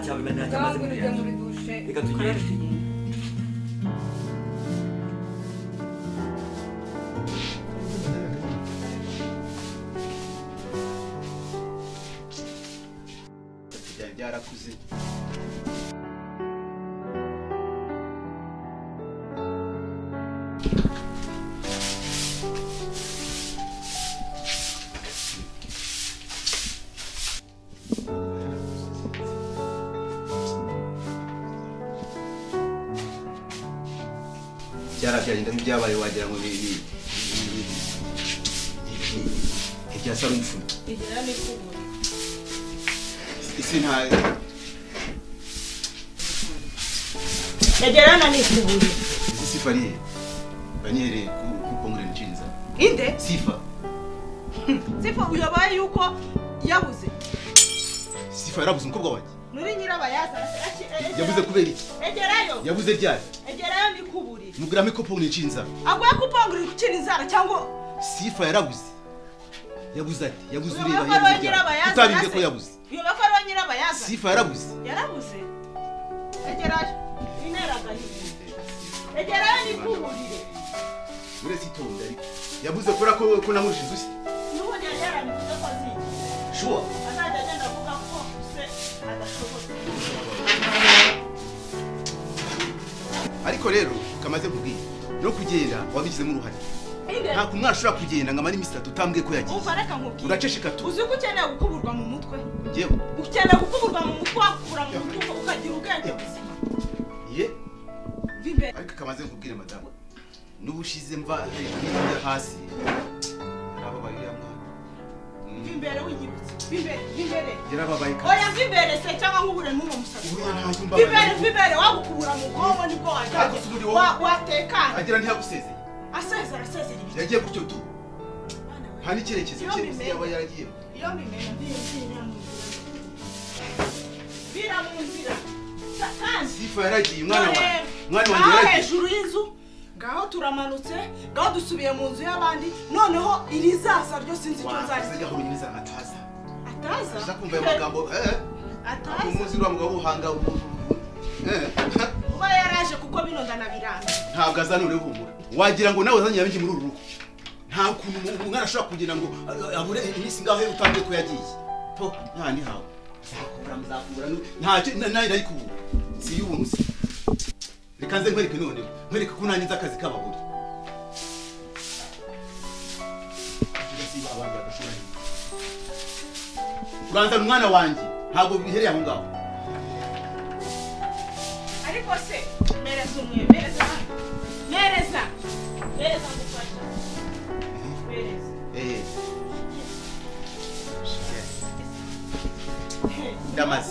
cyawe nta cyamaze muri dushe reka tugende byarakuze byarabyagenda nk'ibyabaye wagira ngo ni ibyasa n'umufuno igera n'ikubura isi nta egerana n'ikubura isi sifa ariye banyere kupongera nshinza inde sifa uyobaye yuko yabuze sifa yarabuze umukobwa wanjye nuri nyirabayaza yabuze kubera iki egerayo yabuze ryari egerayo n'ikubura mugurame kupongera nshinza agwa kupongera ukira inzara cyangwa sifa yarabuze yabuze ati yabuze ureba utabimbye ko yabuze uyoba ko ari nyirabayaza sifa yarabuze egerayo ineragahiye egerayo n'ikuburire uretse itonde ariko yabuze kubera ko namurusha inzu se n'ubundi yageranye kuko azi shuwa azajya agenda avuga ko se adashobotse ariko rero kamaze kubwira no kugenda wabigizemo uruhare nta kumwana ashobora kugenda ngo amare iminsi 3 utambwiye ko yagiye ufareka nkubwira uraceceka tu uzi ko ukeneye gukuburwa mu mutwe ngewe ukeneye gukuburwa mu mutwe wakura mu mutwe ukagira ubwenge buzima ye vibe ariko kamaze kubwira madamu n'ubushize mva hasi arababaye ya mwana vimbere w'igibutse vimbere yarababaye oya vimbere se cyangwa nkubure n'uwo musatsi vimbere wagukubura mu bwonko nibwo wajya watekana agira ntiyagusezeye asezera yagiye gutyo tu nta n'icyerekezo cye yaba yaragiye iyo mbimenya bira mu nzira kandi sifa yaragiye umwana wanjye yaragiye hejuru y'inzu ngaho turamanutse ngaho dusubiye mu nzu y'abandi noneho irizaza ryo sinzi icyo nzari ataza ataza kumva ayo magambo ataza umuzi uriya mugabo uhanga uba yaraje kuko bino ndanabiranga ntabwo azanure humura wagira ngo nawe uzanye yabinji muri uru rugo nta kuntu umwana ashobora kugira ngo abure iminsi ngaho utambiye ko yagiye to nta ni hawe muzakubura ntacyo nayo ndayikubura si y'ubuntu se reka nze nkwereke none nkwereke ko nanjye nzi akazi k'abagore uranzana umwana wanjye ntabwo bihereye aho ngaho ariko se mereza umwe mereza ngufasha mereza ndamaze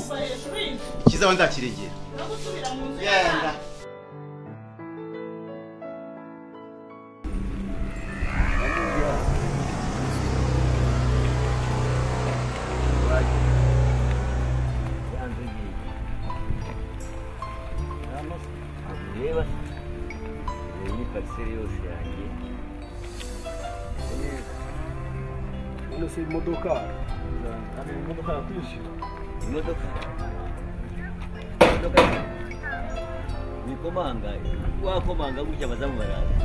ikiza nzakirengera no gusubira mu nzu yenda se imodoka ari imodoka yakwishyura imodoka nikomanga wakomanga gutya bazamu baraza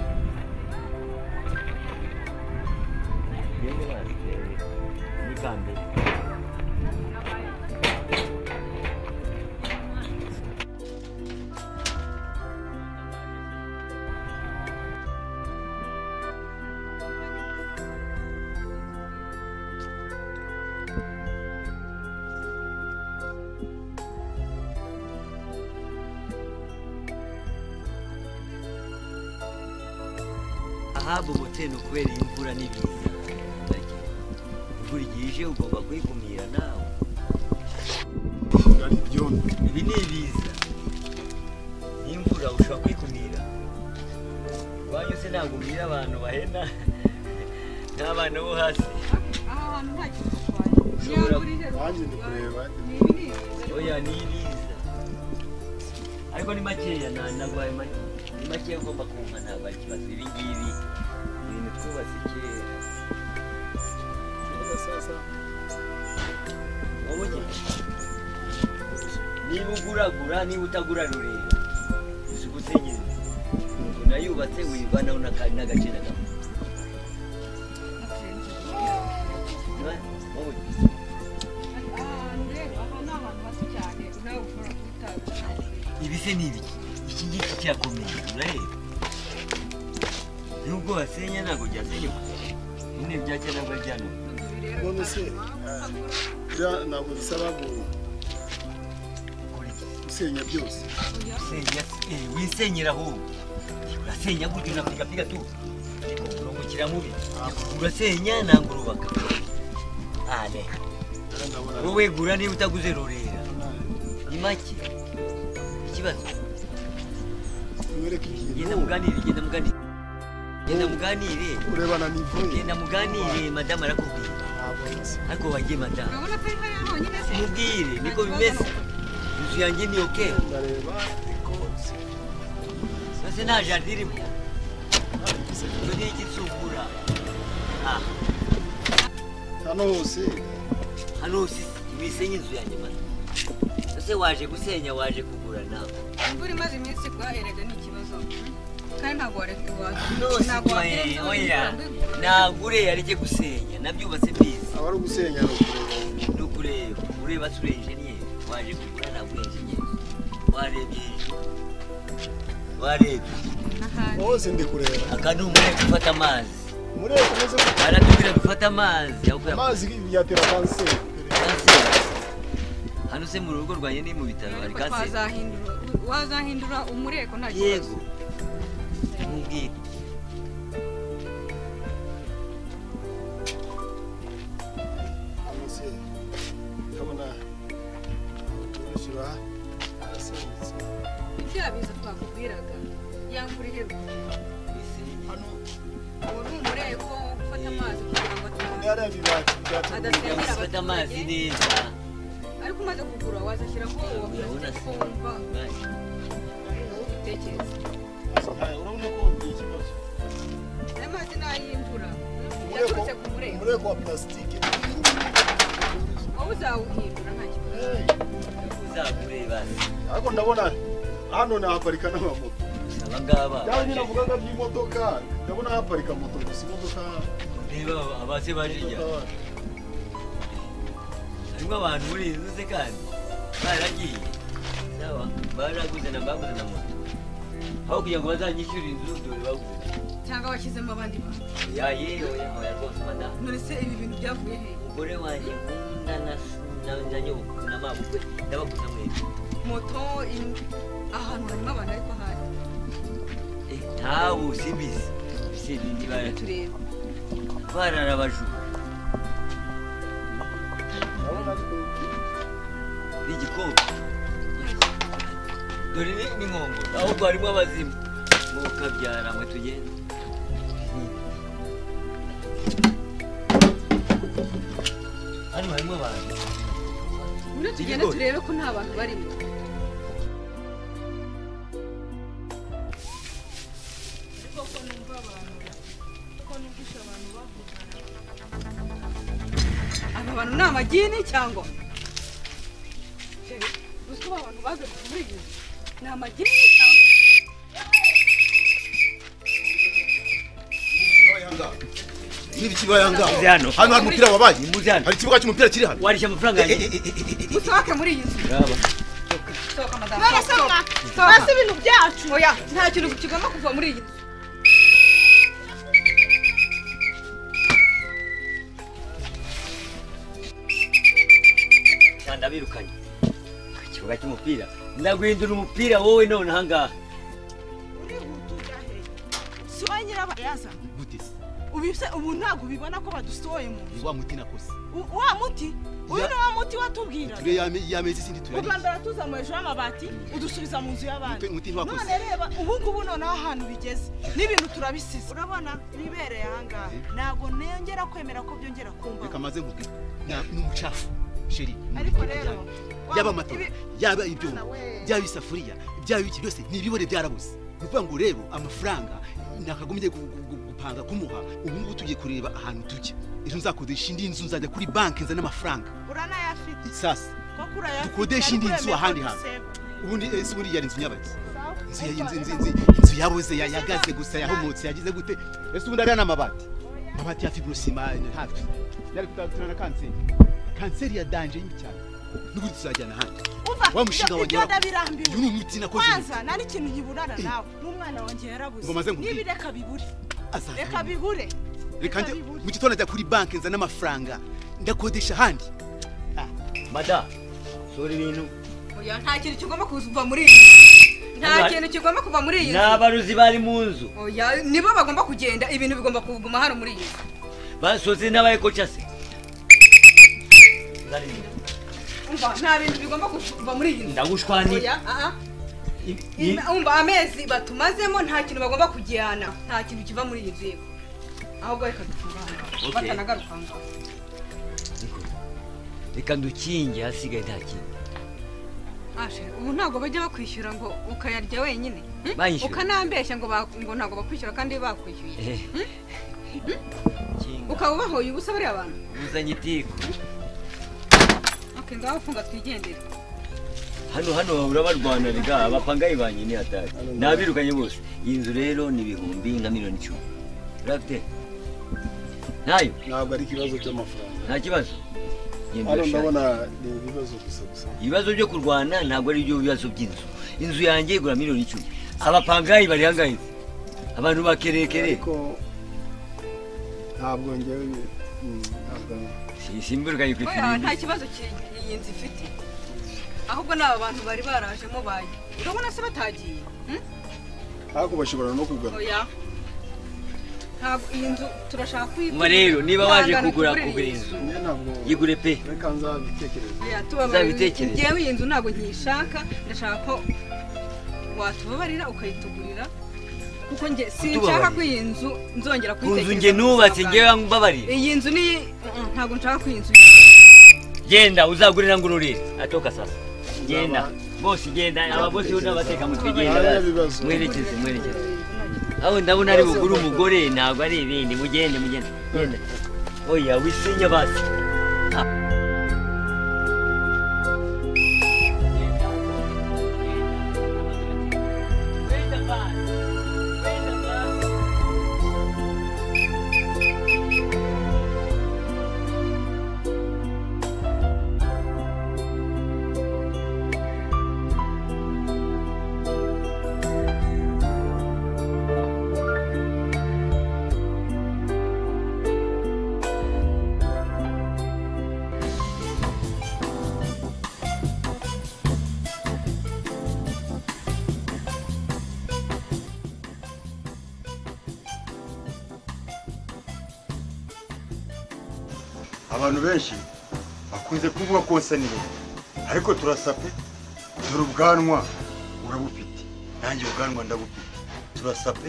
yenge basi nikambe Ahabo moteno kubera imvura n'ibiza imvura igije ugomba kwikumira nawe ibi ni ibiza n'imvura ushobora kwikumira wanyu se ntabwo umira abantu bahena n'abana bo hasi aha hantu nta kintu twaye wanjye ndi kureba oya ni ibiza ariko ni makeya nagwaye make ni makeya ugomba kumva ntabwo ari ikibazo ibi ngibi ibintu twubatse kera sasa wowe niba uguragura niba utagura rurera uzi gusenyera inzu nayubatse wivanaho n'agace na kamwe ibise ni ibiki iki ngiki kirakomeye urareba nubwo wasenya ntabwo byasenyuka nyine byacya ntabwo aryana none se ntabwo bisaba gusenya byose wisenyera ahubwo urasenya gutyo unapigapiga tu urungukira mubi urasenya ntabwo urubaka wowe gura niba utaguze rurera ni make ikibazo genda muganire urebana n'ivuye genda muganire madamu arakubwira ariko wagiye madamu mubwire niko bimeze inzu yanjye ni okay base nta jardin irimo iyo ni igitsugura hano hose wisenye inzu yanjye madamu ese waje gusenya waje kugura nawe imvura imaze iminsi guhaherega ni ikibazo kandi ntabwo ntabwo ureba areke gusenya nabyubatse byiza aba ari ugusenya ni ukureba ureba se uri enjeniyeri waje kugura ntabwo uri enjeniyeri warebye hose ndi kureba aka ni umureko ufata amazi umureko umeze aratubwira dufata amazi amazi yatera kanseri hano se mu rugo rwanjye ni mu bitaro hari kanseri wazahindura umureko nta kibazo yego mubwire amase kabona urushyira arasenze byabiza twakubwiraga yamvura ihebwe hano ubu ni umureko ufata amazi kugira ngo ufata amazi neza ariko umaze kugura wazashyiraho wumva utekereza urabona ko ikibazo aya mazi ni ay'imvura yaturutse ku mureko umureko wa plastique wowe uzawuhindura nta kibazo uzakureba ariko ndabona hano nahaparika n'amamoto abangaba cyangwa nyine avugaga by'imodoka ndabona haparika moto gusa imodoka reba abase bajijya harimo abantu muri iyi nzu se kandi baragiye sawa baraguze na baguze na moto aho kugira ngo bazanyishyure inzu dore baguze cyangwa washyizemo abandi bantu oya rwose madamu none se ibi bintu byavuye he umugore wanjye nkunda na nyobukwe na mabukwe ndabaguza mwebwe moto ahantu harimo abantu ariko hari ntawe usimbizi bise bindi tureba bararabajura igikobwa dore n'inkongo ahubwo harimo abazimu ngo ukabyara mwe tugende hano harimo abantu muri tugende turebe ko nta bantu barimo aba bantu ni amagini cyangwa gusa aba bantu bagarutse muri iyi nzu ni amagini cyangwa n'ibikibaye ahangaha hano hano hari umupira wabaye hano hari ikibuga cy'umupira kiri hano warisha amafaranga yanjye musohoke muri iyi nzu sohoka madamu Basi ibintu byacu oya nta kintu kigomba kuva muri iyi nzu ndabirukanye ikibuga cy'umupira ndaguhindura umupira wowe none ahangaha si wowe nyirabayazana ubise ubu ntabwo ubibona ko badusohoye mu nzu wa muti nakoze wa muti uyu ni wa muti watubwira turi yameze isindi turari uganda tuzamu hejuru y'amabati udusubiza mu nzu y'abandi muti ntiwakoze none reba ubu ngubu noneho ahantu bigeze n'ibintu turabisize urabona bibereye ahangaha ntabwo nongera kwemera ko byongera kumva reka maze nkubwire ni umucafu sheri ariko rero yaba amatora yaba ibyuma byaba isafuriya byaba iki byose ni ibibore byarabuze ni ukuvuga ngo rero amafaranga nakagombye gupanga kumuha ubu ngubu tugiye kureba ahantu tujya ejo nzakodesha indi nzu nzajya kuri banki nzana amafaranga uranayafite sasa ukodesha indi nzu ahandi hantu ubundi ese buri yari inzu nyabaki inzu yabuze yagaze gusa yahomotse yagize gute ese ubundi ari n'amabati ya fibrosima hafi yari kutatura na kanseri ya danger yimbi cyane n'ubundi tuzajyana handi wa mushinga wanjye yuni umuti nakoze kwanza nari ikintu nkiburana nawe n'umwana wanjye yarabuze nibi reka bibure reka nje mu gitondo ajya kuri banki nza n'amafaranga ndakodesha handi mada sori ibintu oya nta kintu kigomba kuva muri iyi nta kintu kigomba kuva muri iyi n'abaruzi bari mu nzu oya nibo bagomba kugenda ibintu bigomba kuguma hano muri iyi basoze n'abaye kocha se umva nta bintu bigomba kuva muri iyi ndagushwani oya umva amezi batumazemo nta kintu bagomba kujyana nta kintu kiva muri iyi nzu ahubwo reka dufungane batanagaruka ngaho reka ndukinge hasigaye nta kintu ubu ntabwo bajya bakwishyura ngo ukayarya wenyine ukanambeshya ngo ntabwo bakwishyura kandi bakwishyuye ukaba ubahoye ubusa bariya bantu uzanye itiko ngaho funga twigendere hano urabarwana riga abapangayi banye ni hatari nabirukanye bose iyi nzu rero ni ibihumbi nka miliyoni 10 urafite nayo ntabwo ari ikibazo cy'amafaranga nta kibazo hano ndabona ni ibibazo gusa ibibazo byo kurwana ntabwo ari byo bibazo by'inzu inzu yanjye igura miliyoni 10 abapangayi bari hangaye abantu bakerekere ntabwo ngewe simburukanye ku ifirimbi nta kibazo iyi nzu ifite ahubwo n'aba bantu bari barajemo baye urabona se batagiye ariko bashobora no kugana oya ntabwo iyi nzu turashaka kuyigura rero niba waje kugura inzu yigure pe reka nzabitekereza nzabitekereza ngewe iyi nzu ntabwo nkiyishaka ndashaka ko watubabarira ukayitugurira kuko nge sinshaka ko iyi nzu nzongera kuyitekereza inzu nge nubatse ngewe mbabarira iyi nzu ni ntabwo nshaka ko iyi nzu genda uzagurira ngururire atoka sasa genda bosi genda ababosi n'abateka mutwe genda mwerekeze aho ndabona ari buguru umugore ntabwo ari ibindi mugende genda oya wisinya basi abantu benshi bakunze kuvuga ko nsa neza ariko turasape dore ubwanwa urabufite nanjye ubwanwa ndabufite turasape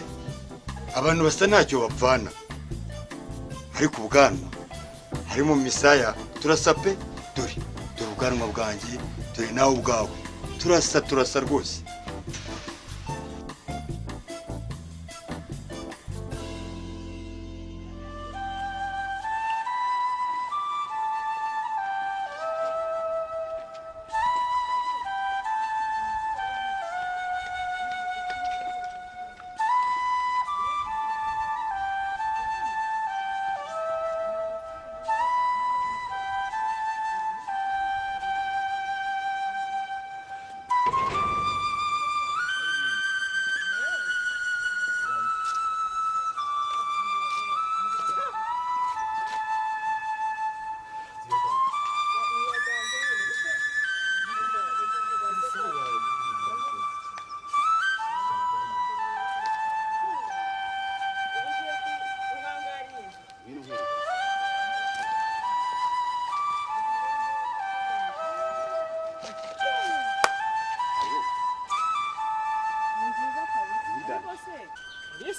abantu basa ntacyo bapfana ariko ubwanwa hari mu misaya turasape dore ubwanwa bwanjye dore nawe ubwawe turasa rwose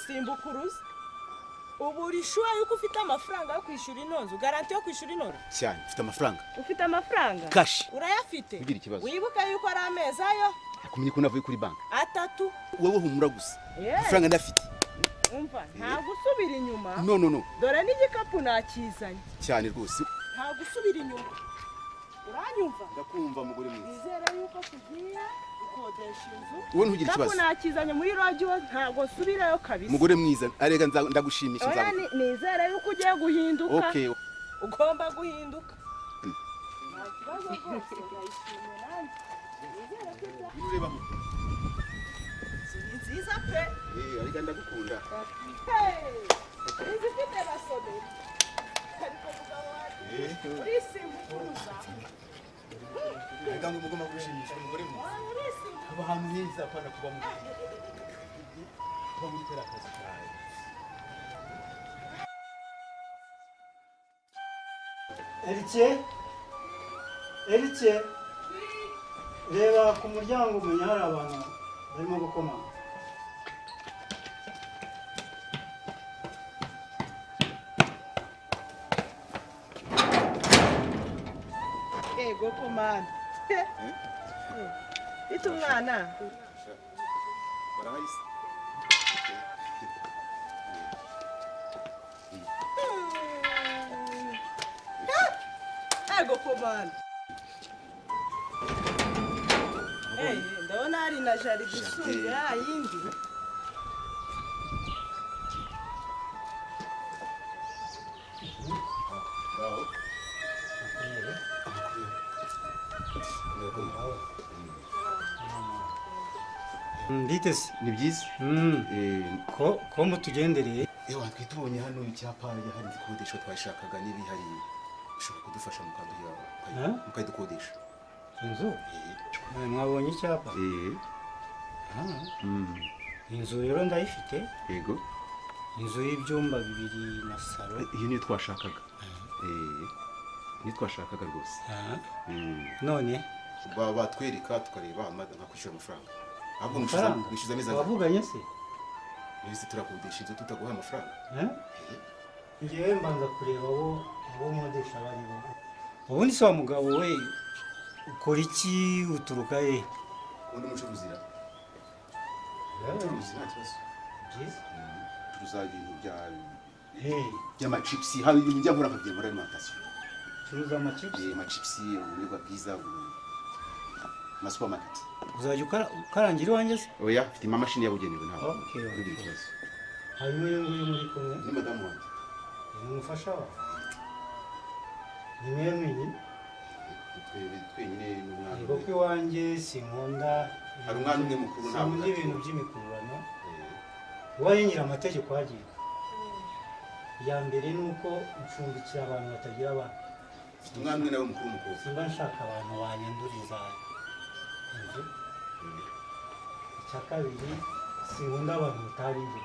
simbukuruza ubu rishuwa yuko ufite amafaranga yo kwishyura inonzu garanti yo kwishyura inonzu cyane ufite amafaranga ufite amafaranga cash urayafite bigira ikibazo wibuka yuko ari amezi ayo akumye ko navuye kuri banki 3 wowe humura gusa amafaranga ndafite umva nta gusubira inyuma no dore n'igikapu nakizanye cyane rwose nta gusubira inyuma uranyumva ndakumva mugore mwiza nizera yuko tugiye gukodesha inzu wowe ntugire ntabwo ikibazo nakizanye muri radio ntabwo nsubirayo kabisa mugore mwiza arega ndagushimisha oya nizera yuko ugiye guhinduka okay ugomba guhinduka nta kibazo rwose ndayishimiye nanjye nizera ko ureba mu ni nziza pe arega ndagukunda izi mfite basomera ariko mugabo wacu urisimbukuruza arega ngo mugomba gushimisha mugore mwiza aba ahantu heza apana kuba muri terakazi kawe Erice reba ku muryango umenya hari abantu barimo gukoma ego komanda ita umwana barahise ego komanda ndabona hari na jaride isumbuye yayindi nditese ni byiza ko mutugendereye ewa twitubonye hano icyapa hari igikodesho twashakaga n'ibihari ushobora kudufasha mukayidukodesha inzu mwabonye icyapa inzu rero ndayifite yego inzu y'ibyumba 2 na salo iyo niyo twashakaga niyo twashakaga rwose none batwereka tukareba nka kwishyura amafaranga ahubwo mwishyuza neza wavuganye se nibise turakodesha inzu tutaguha amafaranga ngewe mbanza kureba abo nkodesha bari bo ubundi se wa mugabo we ukora iki uturuka he undi mucuruzi ra mucuruzi nta kibazo byiza turuza ibintu by'amachipsi hano njya nkora akagiye muri alimentation turuza amachipsi amachipsi uburyo bwiza ma supermarket uzajya ukarangira iwanjye se oya mfite imashini yabugenewe ntabwo okay ikibazo hanyuma iyo nguyu muri kumwe ni madamu wanjye ni umufasha wawe ni mwenyine twenyine n'umwana ubwo ko iwanjye sinkunda hari umwana umwe mukuru ntabwo sinkunda ibintu by'imikururano uwayinyira amategeko hagiye iya mbere ni uko ncumbikira abantu batagira abana mfite umwana umwe nawe mukuru mukuru simba nshaka abantu banyanduriza inzu icya kabiri sinkunda abantu batari inzu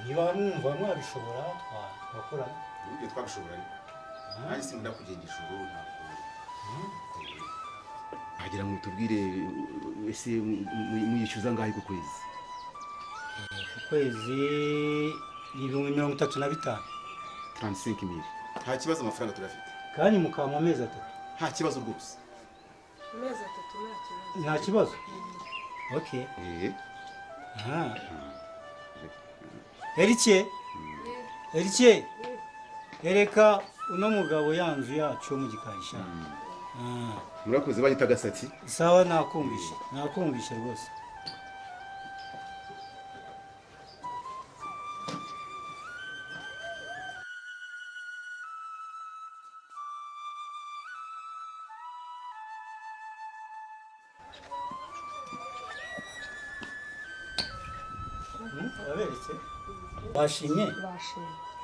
niba mwumva mwabishobora twakora uburyo twabishobora ariko nanjye sinkunda kugenda ijoro ntabwo wagira ngo tubwire ese muyishyuza ngahe ku kwezi ku kwezi ni 35,000 35,000 nta kibazo amafaranga turafite kandi mukaba mu mezi 3 nta kibazo rwose amezi 3 nta kibazo okay Erice ereka uno mugabo yanzu yacu yo mu gikarisha murakoze banyita gasatsi sawa nakumvishe rwose aberetse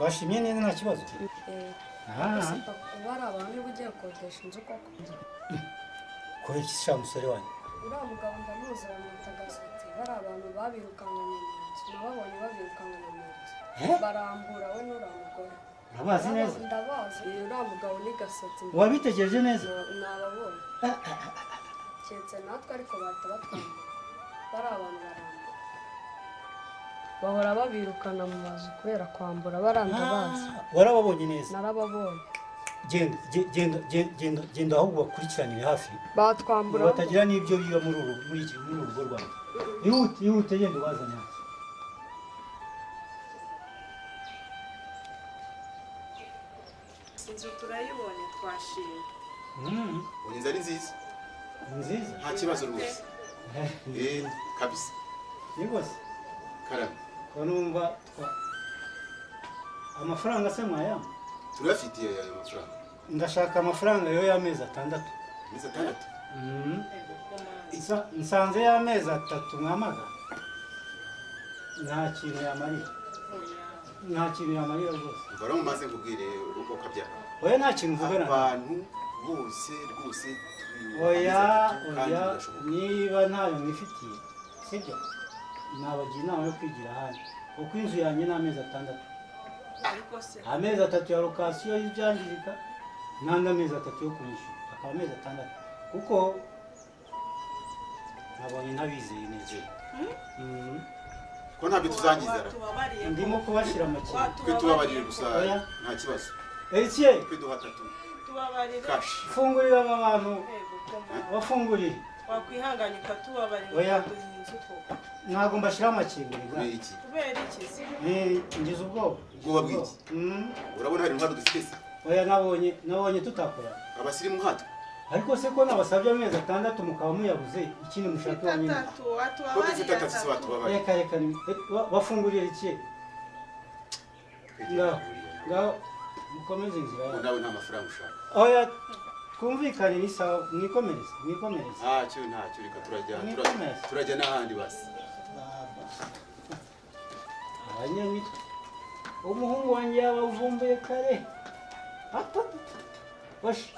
bashimye neza nta kibazo bari abantu niba ugiye gukodesha inzu koko kora iki sha musore wanjye uriya mugabo ndamuzi bamwita gasatsi bari abantu babirukankanye mu nzu nababonye babirukankanye mu nzu barambura we n'uriya mugore urabazi neza ndabazi uriya mugabo ni gasatsi wabitegereje neza nababonye keretse natwe ariko bahita batwambura bari abantu barambura bahora babirukana mu mazu kubera kwambura barandabazi warababonye neza narababonye genda ahubwo bakurikiranire hafi batwambura batagira n'ibyo biba muri uru rugo rwawe ihute genda ubazane hafi rwose inzu turayibonye twashimye. inzu ari nziza nziza nta kibazo rwose kabisa nibose karame ko numva amafaranga se mwaya turafitiye ayo mafaranga ndashaka amafaranga yo y'amezi 6 amezi 6 nsanze y'amezi 3 mwamaga nta kintu yamarira rwose mbara mumaze kubwire uko kabyara oya nta kintu mvugana abantu bose rwose oya niba ntayo mwifitiye sibyo nabagira inama yo kwigira ahandi kuko inzu yanjye ni amezi 6 amezi 3 ya lokasiyo y'ibyangirika n'andi amezi 3 yo kunyishyura akaba amezi 6 kuko nabonye ntabizeye neza ko ntabyo tuzangiza ndimo kubashyira amakinga twe tubabarire gusa nta kibazo Eritie twe duha 3 tubabarire cash fungurira aba bantu bafungurire wakwihanganya ukatubabarira oya inzu ko ntabwo mbashyira amakinga kubera iki ngize ubwoba bw'iki urabona hari intwaro dufite se oya nabonye tutakora abasirimu hato ariko se ko nabasabye amezi 6 mukaba muyabuze ikindi mushaka wanyine reka bafungurira iki ngaho mukomeze inzira yawe nawe nta mafaranga ushaka oya twumvikane ni sawa mwikomereze ntacyo reka turajya n'ahandi basi abanyamitwe umuhungu wanjye yabavumbuye kare washi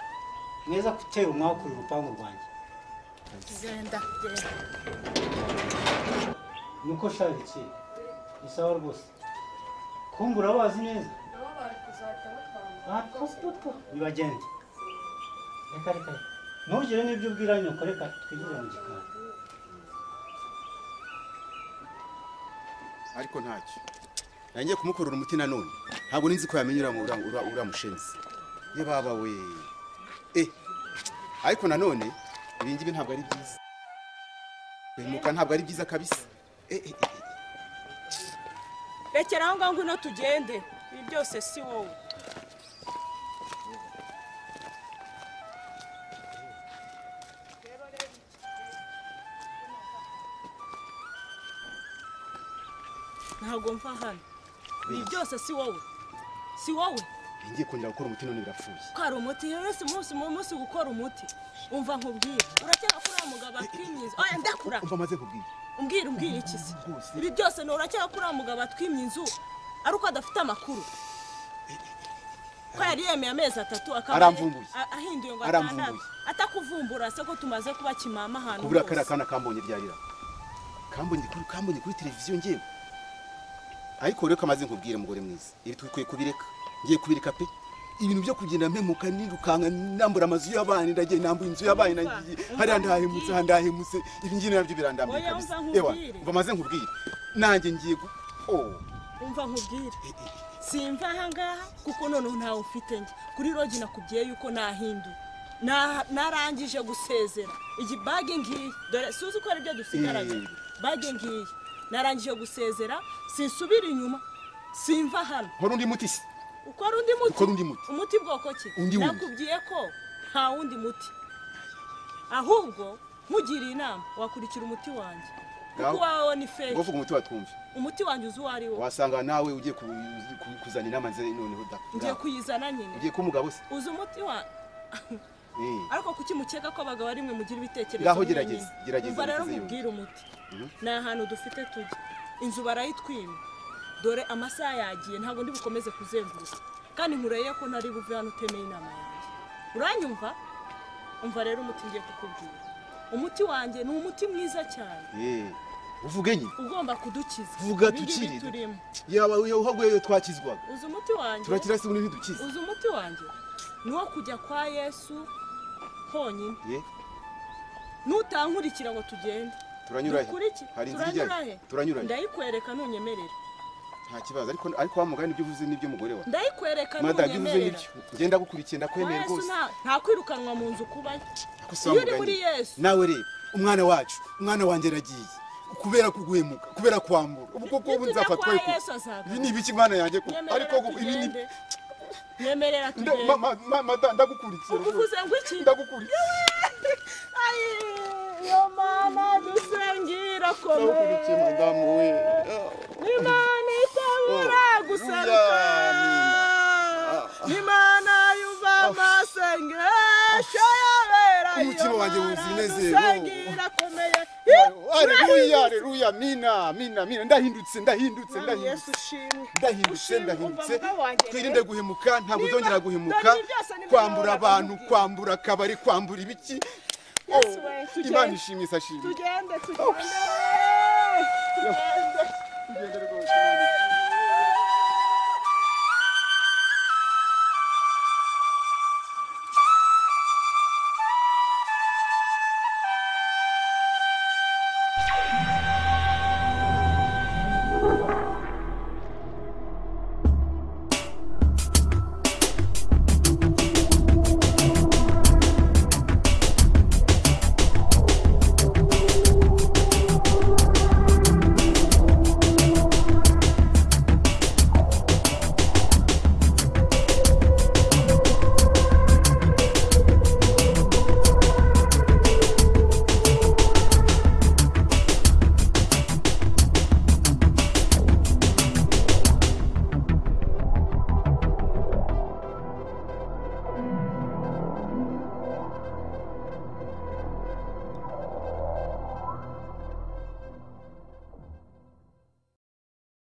neza gutera umwakuri urupangu rwanjye genda nuko shaka iki ni sawa rwose kumbura bazi neza nabo bari kuzajya batwambura nibagende reka ntugire n'ibyo ubwira nyoko reka twigire mu gikari ariko ntacyo nangiye kumukorera umuti nanone ntabwo ninzi ko yamenyura mu uramushenzi ye baba we ariko nanone ibingibi ntabwo ari byiza bimuka ntabwo ari byiza kabisa rekera aho ngaho ngwino tugende ibi byose si wowe ntabwo mva hano ibi byose si wowe ngiye kongera gukora umuti none birapfuye ko hari umuti wese umunsi gukora umuti umva nkubwira urakeka ko uriya mugabo atwimyiza oya ndakura umva maze kubwira umbwira iki se ibi byose ni urakeka ko uriya mugabo atwimye inzu ari uko adafite amakuru ko yari yemeye amezi 3 akaba ahinduye ngo atandatu atakuvumbura se ko tumaze kuba kimama ahantu kubura kana kambonye ryarira kambonye kuri televiziyo ngewe ariko reka maze nkubwire mugore mwiza ibi twikwiye kubireka ngiye kubireka pe ibintu byo kugenda mpemuka nirukanka nambura amazu y'abana ndagiye nambuye inzu y'abana nagiye hari ndahemutse ibi ngiye nabyo birandambiye kabisa umva maze nkubwire nanjye ngiye umva nkubwire simva ahangaha kuko none ntawe ufite nge kuri rogi nakubwiye yuko nahindu narangije gusezera iyi bage ngiye dore suzi ko ari byo dusigaranye bage ngiye narangije gusezera sinsubira inyuma simva hano nkora undi muti se ukora undi muti umuti bwoko ki nakubwiye ko nta wundi muti ahubwo nkugiriye inama wakurikira umuti wanjye kuko wawe ni fake ngovuga umuti watwumve umuti wanjye uzi wari wo wasanga nawe ugiye kuzana inama nze noneho da ngiye kuyizana nyine ugiye ko umugabo se uzi umuti wa ariko kuki mukeka ko abagabo ari mwe mugira ibitekerezo ngaho gerageza umva rero mubwire umuti ni ahantu dufite tujya inzu barayitwima dore amasaha yagiye ntabwo ndi bukomeze kuzenguruka kandi nkureye ko ntari buve hano utemeye inama yanjye uranyumva umva rero umuti ngiye kukubwira umuti wanjye ni umuti mwiza cyane uvuge nyine ugomba kudukiza vuga tukiri yaba uhagwe twakizwaga uzi umuti wanjye turakira se ubundi ntidukize uzi umuti wanjye ni wo kujya kwa Yesu honyine nutankurikira ngo tugende turanyurahe hari inzira turanyurahe ndayikwereka nunyemerera nta kibazo ariko wamugana ibyo uvuze n'ibyo mugore wa ndayikwereka nunyemerera ngenda gukurikiye ndakwemeye rwose nta kwirukanwa mu nzu kubayo iyo uri muri Yesu nawe reba umwana wacu umwana wanjye aragiye kubera kuguhemuka kubera kwambura ubu koko ubu nzafata ibi ni ibiki imana yanjye ariko ibi ni nyemerera tugende mada ndagukurikiye uvuze ngo iki ndagukurikiye yo mama dusengira komeye ndagukurikiye madamu we Imana itabura guseruka Imana yumva amasengesho y'abera umutima wanjye wuzuye inezero dusengira komeye Haleluya, haleluya, mina, ndahindutse. Yesu shimwe. Ndahindutse. Twirinde guhemuka, ntabwo uzongera guhemuka. Kwambura abantu, kwambura akabari, kwambura ibiki. Imana ishimwe, isashimwe. Tugende. Tugende rwose.